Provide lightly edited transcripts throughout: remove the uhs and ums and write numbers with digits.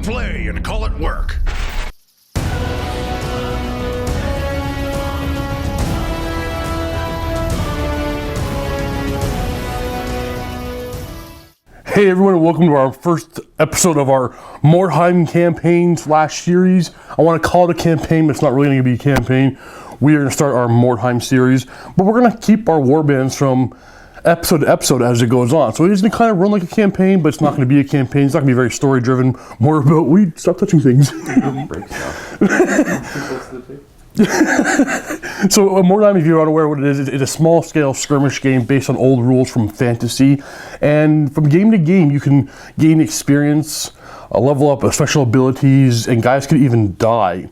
play and call it work. Hey everyone, and welcome to our first episode of our Mordheim campaign / series. I want to call it a campaign, but it's not really going to be a campaign. We are going to start our Mordheim series, but we're going to keep our warbands from episode to episode as it goes on. So it is going to kind of run like a campaign, but it's not going to be a campaign. It's not going to be very story driven. More about stop touching things. So Mordheim, if you're unaware what it is, it's a small scale skirmish game based on old rules from fantasy, and from game to game you can gain experience, level up special abilities, and guys can even die.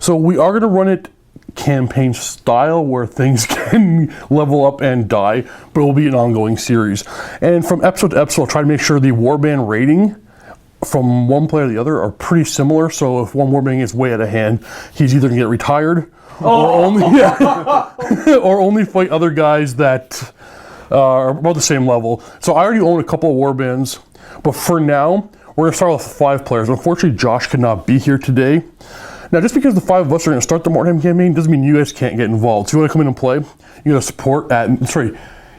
So we are going to run it campaign style where things can level up and die, but it will be an ongoing series. And from episode to episode, I'll try to make sure the warband rating from one player to the other are pretty similar. So if one warband is way out of hand, he's either gonna get retired or only fight other guys that are about the same level. So I already own a couple of warbands, but for now we're gonna start with 5 players. Unfortunately, Josh could not be here today. Now, just because the 5 of us are gonna start the Mordheim campaign doesn't mean you guys can't get involved. So if you wanna come in and play, you go to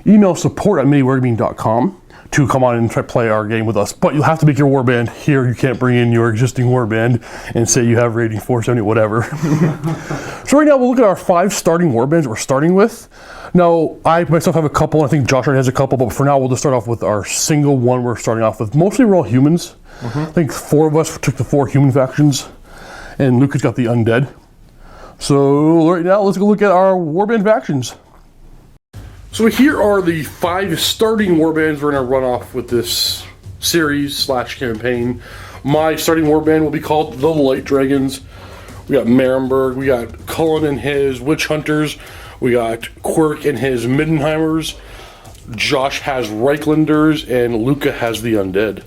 email support at MiniWarGaming.com to come on and try to play our game with us. But you'll have to make your warband here. You can't bring in your existing warband and say you have rating 470, whatever. So right now we'll look at our 5 starting warbands we're starting with. Now, I myself have a couple, I think Josh already has a couple, but for now we'll just start off with our single one we're starting off with. Mostly we're all humans. I think 4 of us took the 4 human factions, and Luke has got the undead. So right now let's go look at our warband factions. So here are the 5 starting warbands we're going to run off with this series / campaign. My starting warband will be called the Light Dragons. We got Marienburg, we got Cullen and his Witch Hunters, we got Quirk and his Middenheimers, Josh has Reichlanders, and Luca has the Undead.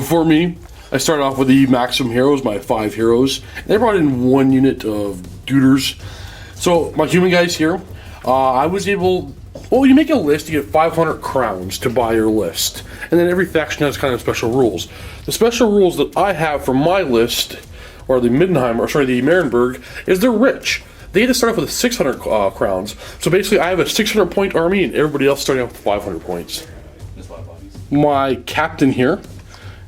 For me, I started off with the Maximum Heroes, my 5 heroes. They brought in 1 unit of Duders. So my human guys here, I was able, well, you make a list, you get 500 crowns to buy your list. And then every faction has kind of special rules. The special rules that I have for my list, or the Marienburg, is they're rich. They had to start off with 600 crowns. So basically I have a 600 point army and everybody else starting off with 500 points. My captain here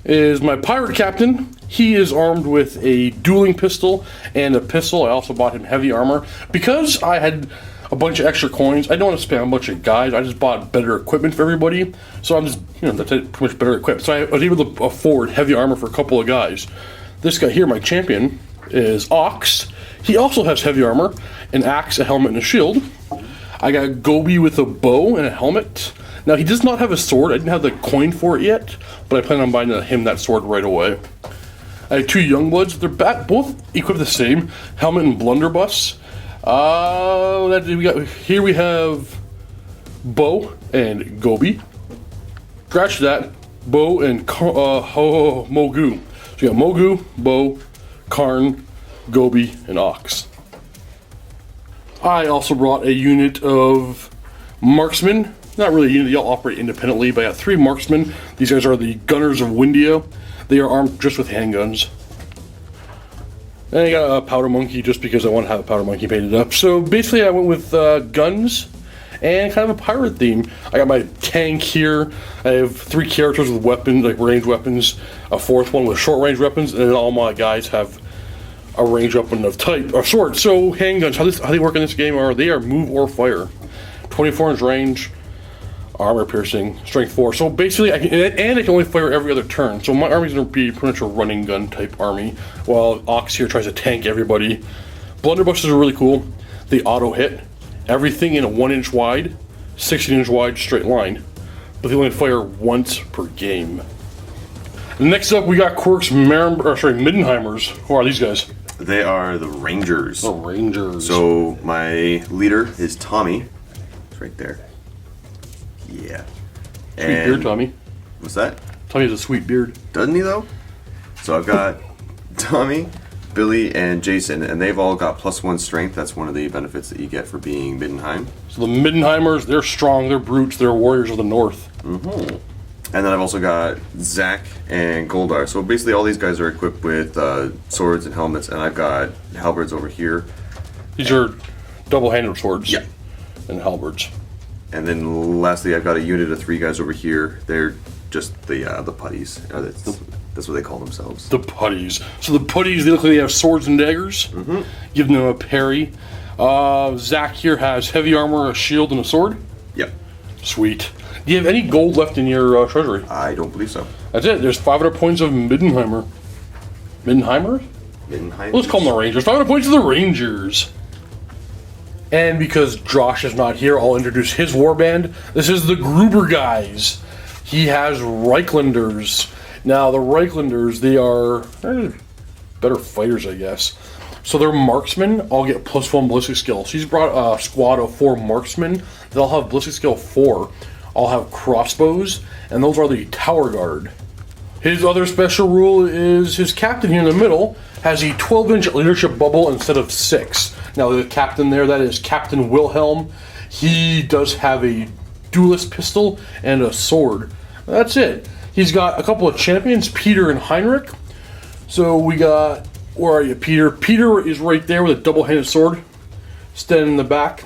is my pirate captain. He is armed with a dueling pistol and a pistol. I also bought him heavy armor. Because I had a bunch of extra coins, I don't want to spam a bunch of guys. I just bought better equipment for everybody. So I'm just, that's pretty much better equipped. So I was able to afford heavy armor for a couple of guys. This guy here, my champion, is Ox. He also has heavy armor, an axe, a helmet, and a shield. I got Gobi with a bow and a helmet. Now, he does not have a sword. I didn't have the coin for it yet, but I plan on buying him that sword right away. I have 2 Youngbloods. They're both equipped the same, helmet and blunderbuss. Here we have Bo and Gobi. Scratch that, Bo and Mogu. So you got Mogu, Bo, Karn, Gobi, and Ox. I also brought a unit of marksmen. Not really a unit, they all operate independently, but I got 3 marksmen. These guys are the Gunners of Windia. They are armed just with handguns. And I got a powder monkey just because I want to have a powder monkey painted up. So basically I went with guns and kind of a pirate theme. I got my tank here. I have 3 characters with weapons, like ranged weapons, a 4th one with short range weapons, and then all my guys have a range weapon of type, or sword. So handguns, how they work in this game are, they are move or fire. 24-inch range, armor piercing, strength 4. So basically, I can only fire every other turn. So my army's gonna be pretty much a running gun type army, while Ox here tries to tank everybody. Blunderbusses are really cool. They auto hit everything in a 1-inch wide, 16-inch wide straight line, but they only fire once per game. Next up, we got Quirk's Middenheimers. Who are these guys? They are the Rangers. The Rangers. So my leader is Tommy. It's right there. Yeah. Sweet beard, Tommy. What's that? Tommy has a sweet beard. Doesn't he though? So I've got Tommy, Billy, and Jason, and they've all got +1 strength. That's one of the benefits that you get for being Middenheim. So the Middenheimers, they're strong, they're brutes, they're warriors of the north. Mm-hmm. And then I've also got Zach and Goldar. So basically all these guys are equipped with swords and helmets, and I've got halberds over here. These are double-handed swords. Yeah. And halberds. And then lastly, I've got a unit of 3 guys over here. They're just the putties. That's what they call themselves. The putties. So the putties, they look like they have swords and daggers. Mm-hmm. Give them a parry. Zach here has heavy armor, a shield, and a sword. Yep. Sweet. Do you have any gold left in your treasury? I don't believe so. That's it. There's 500 points of Middenheimer. Middenheimer? Middenheimer. Let's call them the Rangers. 500 points of the Rangers. And because Josh is not here, I'll introduce his warband. This is the Gruber guys. He has Reichlanders. Now, the Reichlanders, they are better fighters, I guess. So they're marksmen. All get +1 ballistic skill. So he's brought a squad of 4 marksmen. They'll have ballistic skill 4. I'll have crossbows, and those are the tower guard. His other special rule is his captain here in the middle has a 12-inch leadership bubble instead of 6. Now the captain there, that is Captain Wilhelm. He does have a duelist pistol and a sword. That's it. He's got a couple of champions, Peter and Heinrich. So we got, where are you, Peter? Peter is right there with a double-handed sword, standing in the back.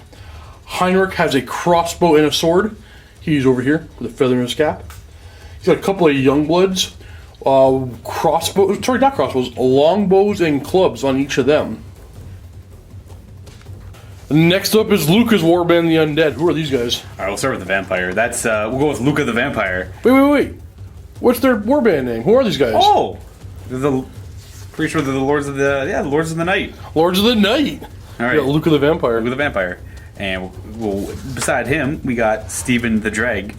Heinrich has a crossbow and a sword. He's over here with a feather in his cap. He's got a couple of young bloods, crossbows, sorry, not crossbows, longbows and clubs on each of them. Next up is Luca's Warband, the Undead. Who are these guys? All right, we'll start with the vampire. That's we'll go with Luca the vampire. Wait. What's their warband name? Who are these guys? Oh, pretty sure they're the Lords of the Lords of the Night. Lords of the Night. All right, We got Luca the vampire. Luca the vampire, and we'll beside him we got Stephen the Dreg.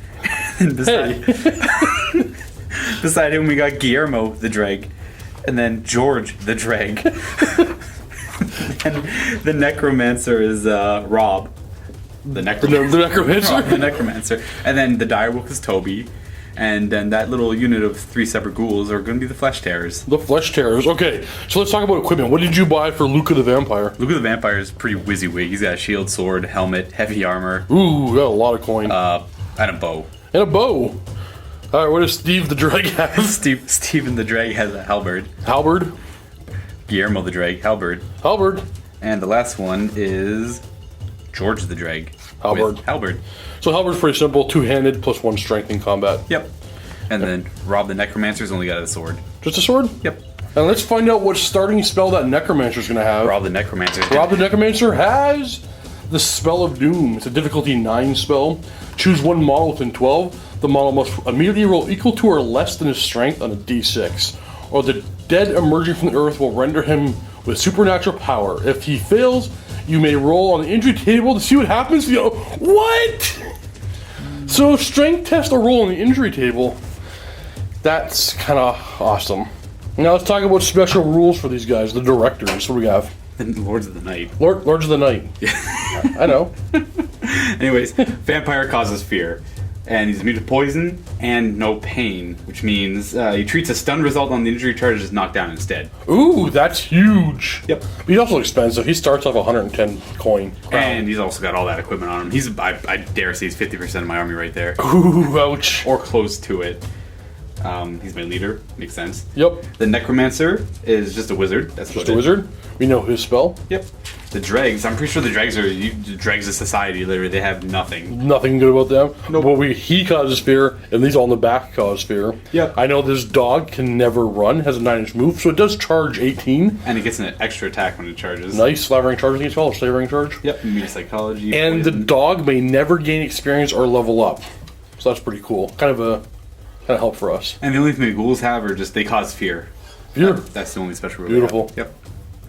Beside him we got Guillermo the Dreg, and then George the Dreg. And the necromancer is Rob. The necromancer. The necromancer? Rob, the necromancer. And then the direwolf is Toby. And then that little unit of 3 separate ghouls are going to be the Flesh Tearers. The Flesh Tearers. Okay, so let's talk about equipment. What did you buy for Luca the vampire? Luca the vampire is pretty WYSIWYG. He's got a shield, sword, helmet, heavy armor. Ooh, got a lot of coin. And a bow. And a bow. All right, what does Steve the Dreg have? Stephen the Dreg has a halberd. Halberd. Guillermo the Dreg, halberd. Halberd. And the last one is George the Dreg. Halberd. With halberd. So Halberd's pretty simple, 2-handed, +1 strength in combat. Yep. And then Rob the necromancer's only got a sword. Just a sword? Yep. And let's find out what starting spell that necromancer's going to have. Rob the necromancer. Rob the necromancer has the Spell of Doom. It's a difficulty 9 spell. Choose one model within 12. The model must immediately roll equal to or less than his strength on a d6. Or the dead emerging from the earth will render him with supernatural power. If he fails, you may roll on the injury table to see what happens. You know, what? So strength test or roll on the injury table. That's kind of awesome. Now let's talk about special rules for these guys, the directors. What do we have? The Lords of the Night. Lords of the Night. I know. Anyways, vampire causes fear. And he's immune to poison and no pain, which means he treats a stun result on the injury charge as knocked down instead. Ooh, that's huge. Yep. But he's also expensive. He starts off 110 coin. And he's also got all that equipment on him. I dare say he's 50% of my army right there. Ooh, ouch. Or close to it. He's my leader. Makes sense. Yep. The necromancer is just a wizard. That's Just a wizard. We know his spell. Yep. The dregs, I'm pretty sure the dregs are the dregs of society. Literally, they have nothing. Nothing good about them. No, but he causes fear, and these all in the back cause fear. Yep. I know this dog can never run, has a 9-inch move, so it does charge 18. And it gets an extra attack when it charges. Nice, slavering charge as well, slavering charge. Yep, immune psychology. And poison. the dog may never gain experience or level up. So that's pretty cool. Kind of help for us. And the only thing the ghouls have are just they cause fear. Fear. That's the only special rule. Beautiful. Yep.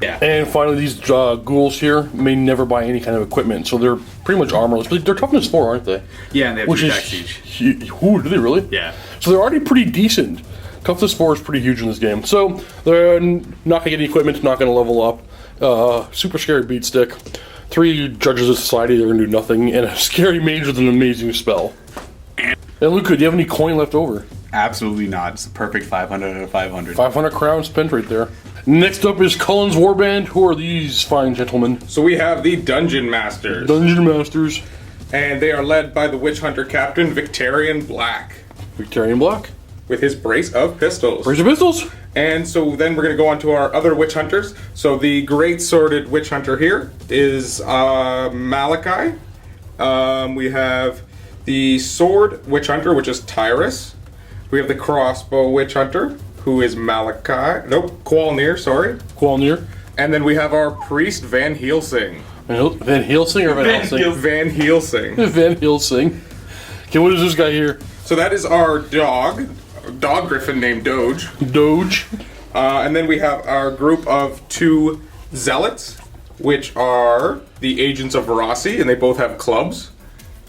Yeah. And finally, these ghouls here may never buy any kind of equipment, so they're pretty much armorless. But they're toughness 4, aren't they? Yeah, and they have Which 2 is attack siege. Ooh, do they really? Yeah. So they're already pretty decent. Toughness 4 is pretty huge in this game. So they're not going to get any equipment, not going to level up. Super scary beat stick. 3 judges of society, they're going to do nothing. And a scary mage with an amazing spell. And Luca, do you have any coin left over? Absolutely not. It's a perfect 500 out of 500. 500 crowns spent right there. Next up is Cullen's Warband. Who are these fine gentlemen? So we have the Dungeon Masters. Dungeon Masters. And they are led by the Witch Hunter Captain, Victorian Black. Victorian block. with his brace of pistols. Brace of pistols. And so then we're going to go on to our other witch hunters. So the great sworded witch hunter here is Malachi. We have the sword witch hunter, which is Tyrus. We have the crossbow witch hunter, who is Malachi. Nope, Qualnir, sorry. Qualnir. And then we have our priest, Van Helsing. Van Helsing or Van Helsing? Van Helsing. Van Helsing. Okay, what is this guy here? So that is our dog griffin named Doge. Doge. And then we have our group of 2 zealots, which are the agents of Verasi, and they both have clubs.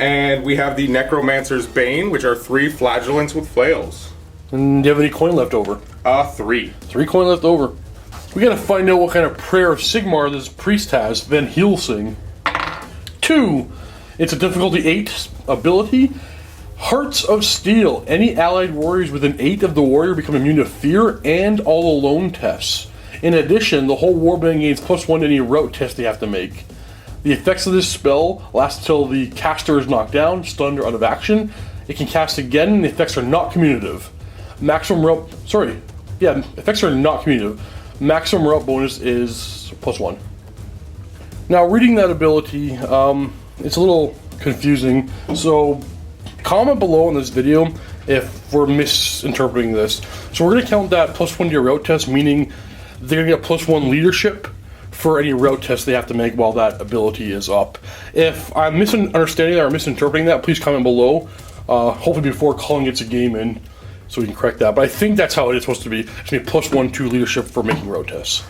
And we have the necromancer's bane, which are 3 flagellants with flails. And do you have any coin left over? 3. 3 coin left over. We gotta find out what kind of prayer of Sigmar this priest has. Van Helsing. 2. It's a difficulty 8 ability. Hearts of Steel. Any allied warriors within 8 of the warrior become immune to fear and all alone tests. In addition, the whole warband gains +1 to any route test they have to make. The effects of this spell last until the caster is knocked down, stunned, or out of action. It can cast again, and the effects are not commutative. Effects are not commutative. Maximum route bonus is +1. Now, reading that ability, it's a little confusing. So, comment below in this video if we're misinterpreting this. So, we're going to count that +1 to your route test, meaning they're going to get +1 leadership for any route test they have to make while that ability is up. If I'm misunderstanding that or misinterpreting that, please comment below. Hopefully before calling it's a game in, so we can correct that. But I think that's how it is supposed to be. It's going to be +1 to leadership for making road tests.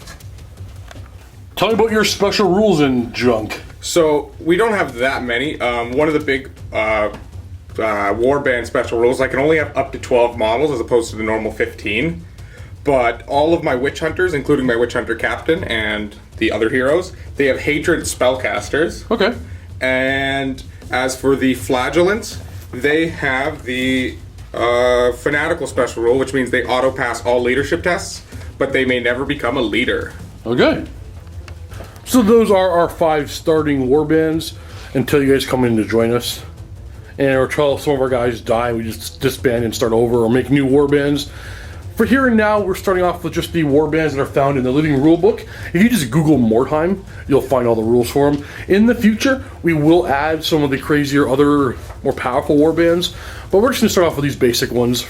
Tell me about your special rules in Junk. So we don't have that many. One of the big Warband special rules, I can only have up to 12 models as opposed to the normal 15. But all of my witch hunters, including my witch hunter captain and the other heroes, they have hatred spellcasters. Okay. And as for the flagellants, they have the fanatical special rule, which means they auto pass all leadership tests, but they may never become a leader. Okay. So those are our 5 starting warbands until you guys come in to join us. And or until some of our guys die, we just disband and start over or make new warbands. For here and now, we're starting off with just the warbands that are found in the Living Rulebook. If you just Google Mordheim, you'll find all the rules for them. In the future, we will add some of the crazier, other more powerful warbands, but we're just going to start off with these basic ones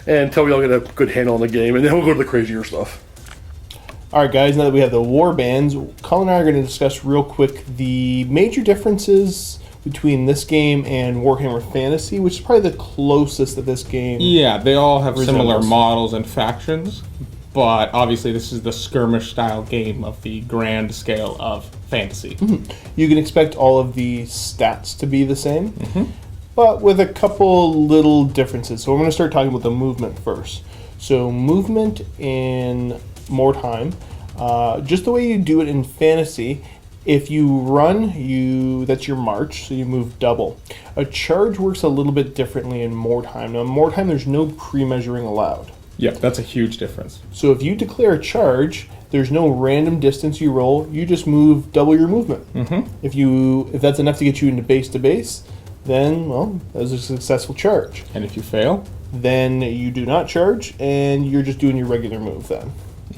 until we all get a good handle on the game, and then we'll go to the crazier stuff. Alright guys, now that we have the warbands, Colin and I are going to discuss real quick the major differences between this game and Warhammer Fantasy, which is probably the closest that this game. Yeah, they all have similar resembles. models and factions, but obviously this is the skirmish style game of the grand scale of fantasy. You can expect all of the stats to be the same, but with a couple little differences. So we're going to start talking about the movement first. So movement in Mordheim, just the way you do it in Fantasy. If you run, that's your march, so you move double. A charge works a little bit differently in Mordheim. Now in Mordheim, there's no pre-measuring allowed. Yep, that's a huge difference. So if you declare a charge, there's no random distance you roll, you just move double your movement. If that's enough to get you into base to base, then, well, that was a successful charge. And if you fail? Then you do not charge, and you're just doing your regular move then.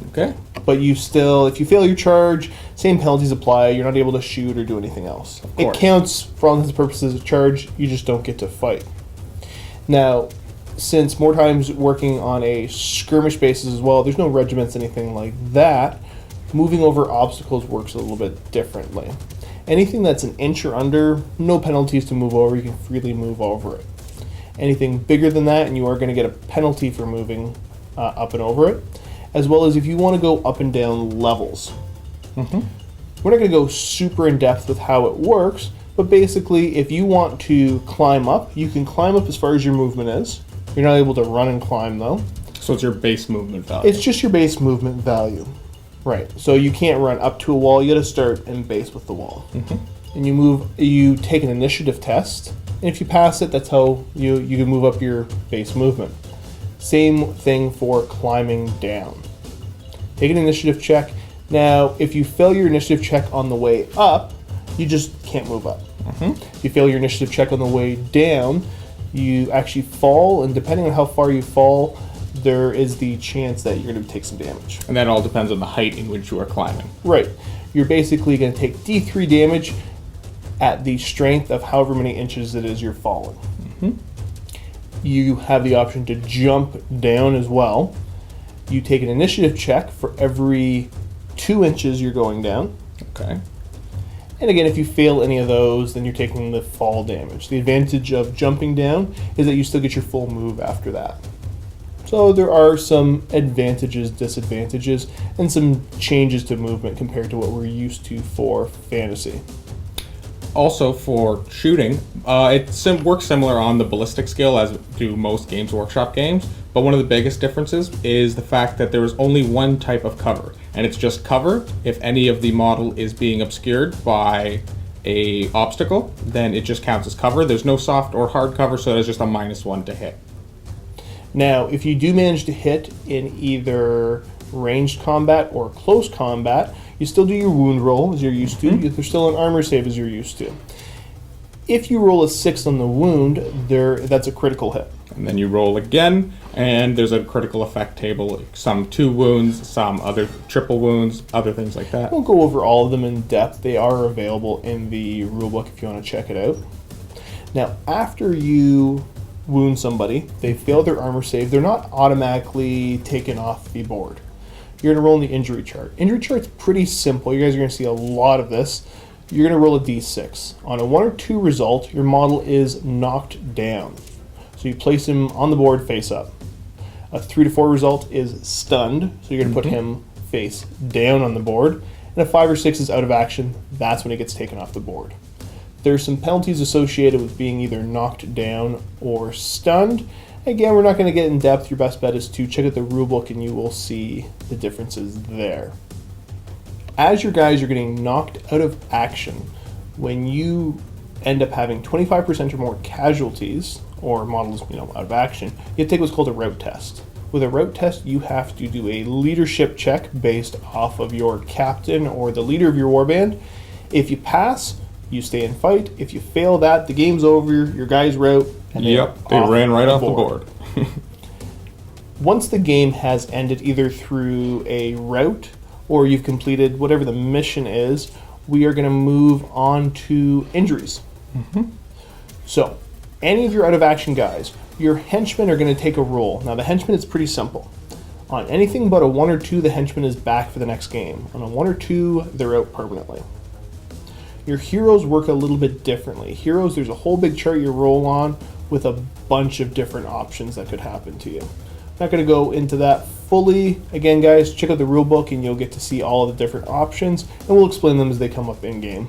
Okay. But you still, if you fail your charge, same penalties apply. You're not able to shoot or do anything else. It course. counts for all intents and purposes of charge. You just don't get to fight. Now, since Mordheim's working on a skirmish basis as well, there's no regiments, anything like that. Moving over obstacles works a little bit differently. Anything that's an inch or under, no penalties to move over. You can freely move over it. Anything bigger than that, and you are going to get a penalty for moving up and over it. As well as if you want to go up and down levels. We're not going to go super in depth with how it works, but basically if you want to climb up, you can climb up as far as your movement is. You're not able to run and climb though. So it's your base movement value. It's just your base movement value. Right, so you can't run up to a wall, you got to start in base with the wall. And you take an initiative test, and if you pass it, that's how you can move up your base movement. Same thing for climbing down. Take an initiative check. Now, if you fail your initiative check on the way up, you just can't move up. If you fail your initiative check on the way down, You actually fall, and depending on how far you fall, there is the chance that you're going to take some damage. And that all depends on the height in which you are climbing. Right. You're basically going to take D3 damage at the strength of however many inches it is you're falling. You have the option to jump down as well. You take an initiative check for every 2 inches you're going down. Okay. And again, if you fail any of those, then you're taking the fall damage. The advantage of jumping down is that you still get your full move after that. So there are some advantages, disadvantages, and some changes to movement compared to what we're used to for fantasy. Also, for shooting, it works similar on the ballistic scale as do most Games Workshop games, but one of the biggest differences is the fact that there is only one type of cover, and it's just cover. If any of the model is being obscured by a obstacle, then it just counts as cover. There's no soft or hard cover, so there's just a -1 to hit. Now, if you do manage to hit in either ranged combat or close combat, you still do your wound roll as you're used to. There's still an armor save as you're used to. If you roll a 6 on the wound, that's a critical hit. And then you roll again, and there's a critical effect table. Some 2 wounds, some other triple wounds, other things like that. I won't go over all of them in depth. They are available in the rulebook if you want to check it out. Now, after you wound somebody, they fail their armor save, they're not automatically taken off the board. You're going to roll in the injury chart. Injury chart's pretty simple. You guys are going to see a lot of this. You're going to roll a d6. On a 1 or 2 result, your model is knocked down. So you place him on the board face up. A 3 to 4 result is stunned, so you're going to put him face down on the board. And a 5 or 6 is out of action. That's when he gets taken off the board. There's some penalties associated with being either knocked down or stunned. Again, we're not going to get in depth. Your best bet is to check out the rulebook and you will see the differences there. As your guys are getting knocked out of action, when you end up having 25% or more casualties, or models out of action, you have to take what's called a route test. With a route test, you have to do a leadership check based off of your captain or the leader of your warband. If you pass, you stay and fight. If you fail that, the game's over, your guys route, and they ran right off the board. Once the game has ended either through a route or you've completed whatever the mission is, we are going to move on to injuries. So, any of your out of action guys, your henchmen are going to take a roll. Now, the henchman is pretty simple. On anything but a 1 or 2, the henchman is back for the next game. On a 1 or 2, they're out permanently. Your heroes work a little bit differently. Heroes, there's a whole big chart you roll on with a bunch of different options that could happen to you. I'm not going to go into that fully. Again, guys, check out the rulebook and you'll get to see all of the different options, and we'll explain them as they come up in game.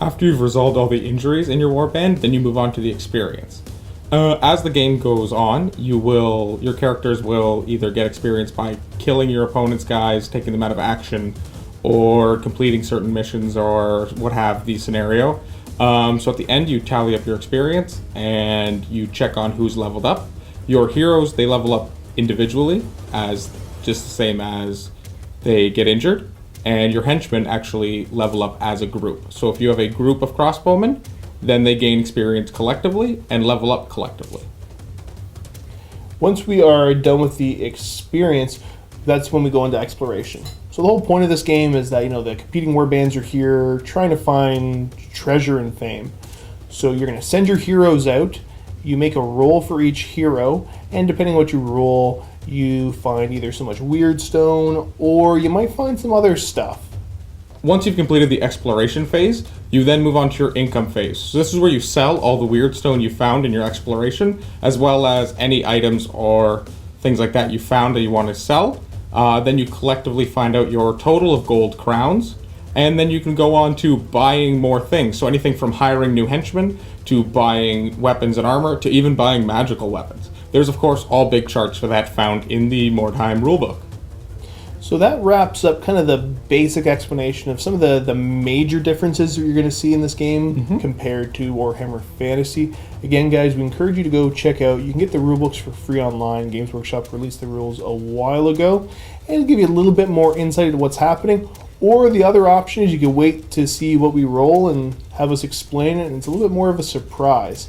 After you've resolved all the injuries in your warband, then you move on to the experience. As the game goes on, your characters will either get experience by killing your opponent's guys, taking them out of action, or completing certain missions or what have the scenario. So at the end, you tally up your experience and you check on who's leveled up. Your heroes, they level up individually as just the same as they get injured. And your henchmen actually level up as a group. So if you have a group of crossbowmen, then they gain experience collectively and level up collectively. Once we are done with the experience, that's when we go into exploration. So the whole point of this game is that, the competing warbands are here trying to find treasure and fame. So you're going to send your heroes out, you make a roll for each hero, and depending on what you roll, you find either so much weird stone, or you might find some other stuff. Once you've completed the exploration phase, you then move on to your income phase. So this is where you sell all the weird stone you found in your exploration, as well as any items or things like that you found that you want to sell. Then you collectively find out your total of gold crowns, and then you can go on to buying more things. So anything from hiring new henchmen, to buying weapons and armor, to even buying magical weapons. There's, of course, all big charts for that found in the Mordheim rulebook. So that wraps up kind of the basic explanation of some of the major differences that you're going to see in this game compared to Warhammer Fantasy. Again, guys, we encourage you to go check out. You can get the rulebooks for free online. Games Workshop released the rules a while ago, and it'll give you a little bit more insight into what's happening. Or the other option is you can wait to see what we roll and have us explain it, and it's a little bit more of a surprise.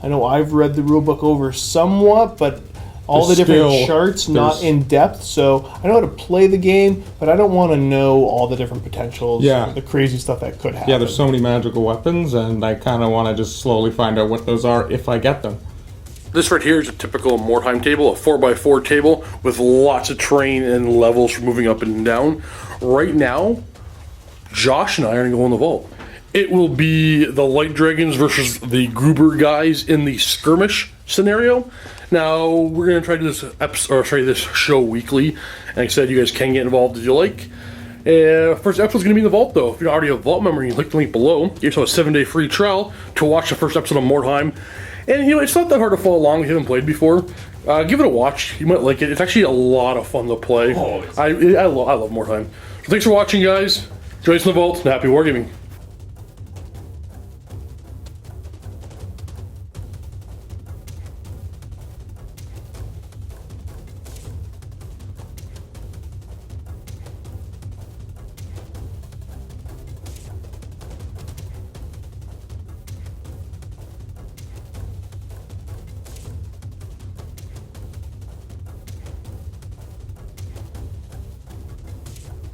I know I've read the rulebook over somewhat, but all the There's different still- charts, not there's- in depth, so I know how to play the game, but I don't want to know all the different potentials, Yeah. the crazy stuff that could happen. Yeah, there's so many magical weapons, and I kind of want to just slowly find out what those are if I get them. This right here is a typical Mordheim table, a 4x4 table with lots of terrain and levels for moving up and down. Right now, Josh and I are going to go in the vault. It will be the Light Dragons versus the Gruber guys in the skirmish scenario. Now, we're going to try to do this show weekly. And like I said, you guys can get involved as you like. First episode's going to be in the vault, though. If you're already a vault member, you can click the link below. Get yourself a 7-day free trial to watch the first episode of Mordheim. And, it's not that hard to follow along if you haven't played before. Give it a watch. You might like it. It's actually a lot of fun to play. I love Mordheim. So thanks for watching, guys. Join us in the vault, and happy wargaming.